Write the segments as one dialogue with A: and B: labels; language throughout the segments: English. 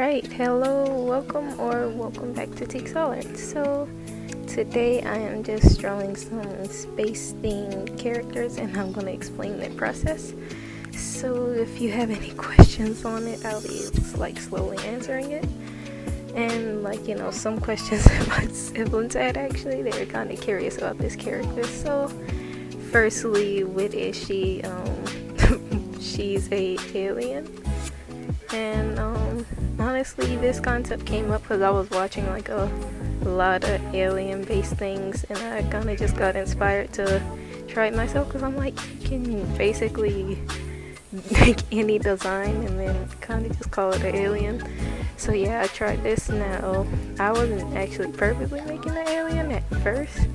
A: Alright, hello, welcome back to tick-tock. So, today I am just drawing some space-themed characters and I'm going to explain the process. So, if you have any questions on it, I'll be slowly answering it. And some questions that my siblings had actually, they were kind of curious about this character. So, firstly, what is she? She's a alien. And honestly, this concept came up because I was watching a lot of alien-based things, and I kind of just got inspired to try it myself because I'm like, you can basically make any design and then kind of just call it an alien. So yeah, I tried this. Now, I wasn't actually purposely making an alien at first.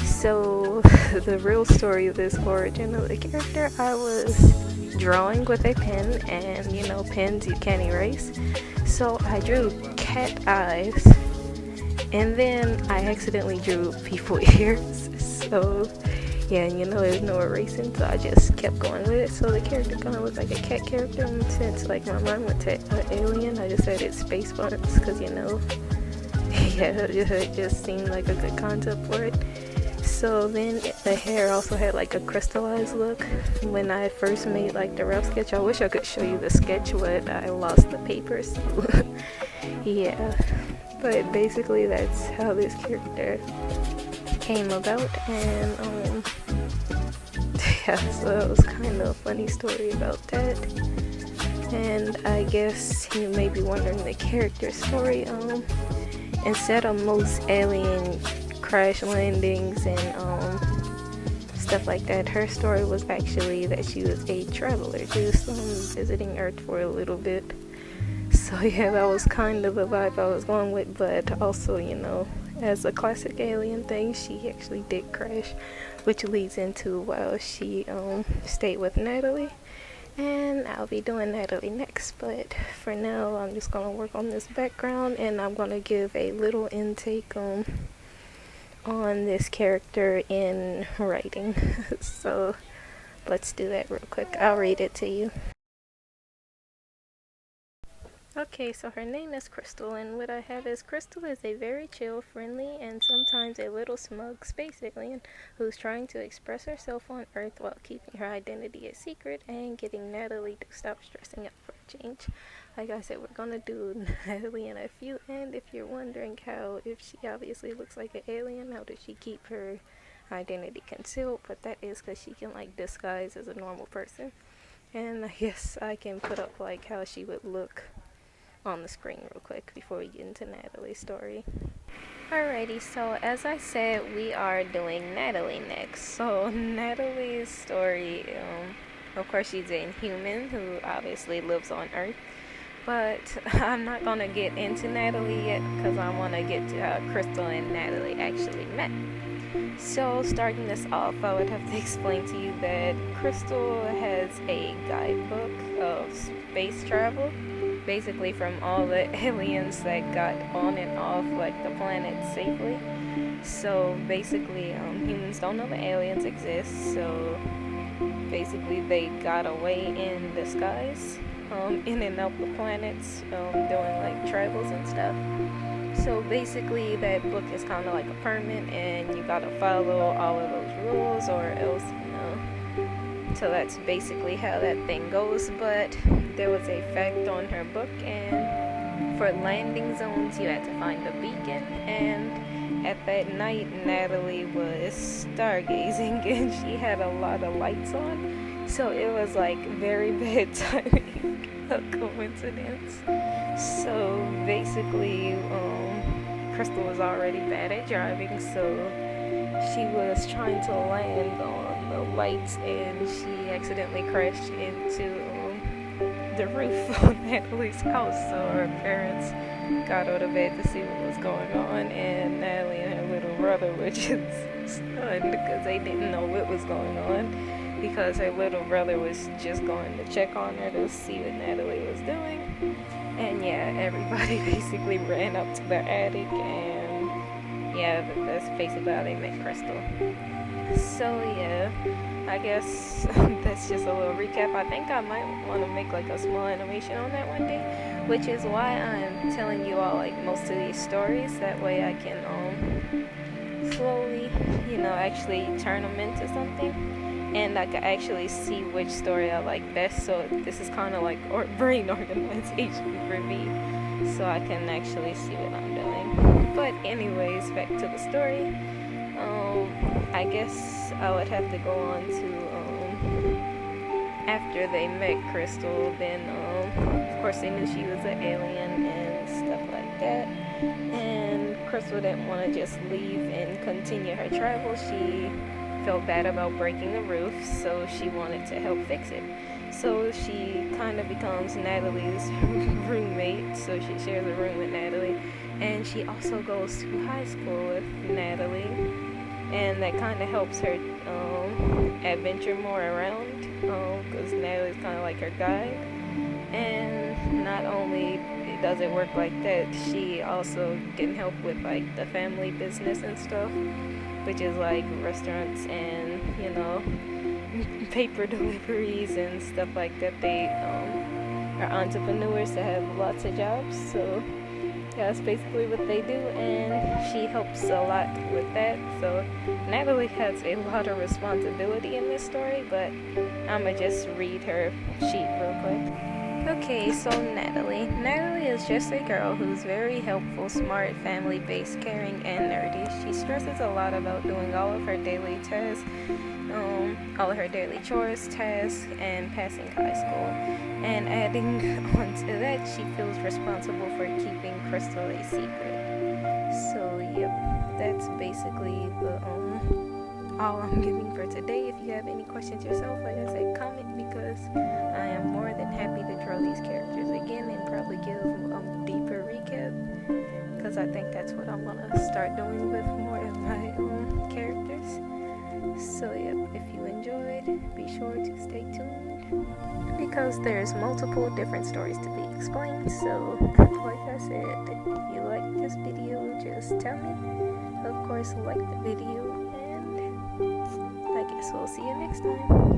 A: So the real story of this origin of the character, I was drawing with a pen, and pens you can't erase. So I drew cat eyes, and then I accidentally drew people ears. So yeah, there's no erasing, so I just kept going with it. So the character kind of looks like a cat character, and since my mind went to alien, I just added space bumps because yeah, it just seemed like a good concept for it. So then the hair also had a crystallized look. When I first made the rough sketch, I wish I could show you the sketch, but I lost the papers. Yeah, but basically that's how this character came about. And yeah, so that was kind of a funny story about that. And I guess you may be wondering the character story. Instead of most alien crash landings and stuff like that, her story was actually that she was a traveler, just visiting Earth for a little bit. So yeah, that was kind of the vibe I was going with, but also, as a classic alien thing, she actually did crash, which leads into why she stayed with Natalie. And I'll be doing Natalie next, but for now I'm just gonna work on this background, and I'm gonna give a little intake on this character in writing. So let's do that real quick. I'll read it to you. Okay, so her name is Crystal, and what I have is Crystal is a very chill, friendly, and sometimes a little smug space alien who's trying to express herself on Earth while keeping her identity a secret and getting Natalie to stop stressing out for a change. Like I said, we're gonna do Natalie in a few, and if you're wondering if she obviously looks like an alien, how does she keep her identity concealed? But that is because she can disguise as a normal person. And I guess I can put up how she would look on the screen real quick before we get into Natalie's story. Alrighty, so as I said, we are doing Natalie next. So Natalie's story, of course she's a human who obviously lives on Earth, but I'm not gonna get into Natalie yet because I want to get to how Crystal and Natalie actually met. So starting this off, I would have to explain to you that Crystal has a guidebook of space travel, basically from all the aliens that got on and off the planet safely. So basically, humans don't know the aliens exist, so basically they got away in disguise, in and out the planets, doing travels and stuff. So basically that book is kind of like a permit, and you gotta follow all of those rules or else, so that's basically how that thing goes. But there was a fact on her book, and for landing zones you had to find a beacon, and at that night Natalie was stargazing and she had a lot of lights on, so it was very bad timing. A coincidence. So basically Crystal was already bad at driving, so she was trying to land on the lights and she accidentally crashed into the roof of Natalie's house. So her parents got out of bed to see what was going on, and Natalie and her little brother were just stunned because they didn't know what was going on, because her little brother was just going to check on her to see what Natalie was doing. And yeah, everybody basically ran up to the attic, and yeah, that's basically how they met Crystal. So yeah, I guess that's just a little recap. I think I might want to make a small animation on that one day, which is why I'm telling you all like most of these stories. That way I can slowly, actually turn them into something, and I can actually see which story I like best. So this is kind of like brain organization for me, so I can actually see what I'm doing. But anyways, back to the story. I guess I would have to go on to after they met Crystal, then of course they knew she was an alien and stuff like that. And Crystal didn't want to just leave and continue her travel. She felt bad about breaking the roof, so she wanted to help fix it. So she kind of becomes Natalie's roommate, so she shares a room with Natalie. And she also goes to high school with Natalie, and that kind of helps her adventure more around, because Natalie's kind of like her guide. And not only does it work like that, she also can help with like the family business and stuff, which is like restaurants and paper deliveries and stuff like that. They are entrepreneurs that have lots of jobs, so yeah, that's basically what they do, and she helps a lot with that. So Natalie has a lot of responsibility in this story, but I'ma just read her sheet real quick. Okay, so Natalie. Natalie is just a girl who's very helpful, smart, family-based, caring, and nerdy. She stresses a lot about doing all of her daily tasks, all of her daily chores, tasks, and passing high school. And adding on to that, she feels responsible for keeping Crystal a secret. So, yep, that's basically the all I'm giving for today. If you have any questions yourself, like I said, comment, because I am more than happy to draw these characters again and probably give a deeper recap, because I think that's what I'm gonna start doing with more of my characters. So yep, if you enjoyed, be sure to stay tuned, because there's multiple different stories to be explained. So like I said, if you like this video, just tell me. Of course, like the video, and I guess we'll see you next time.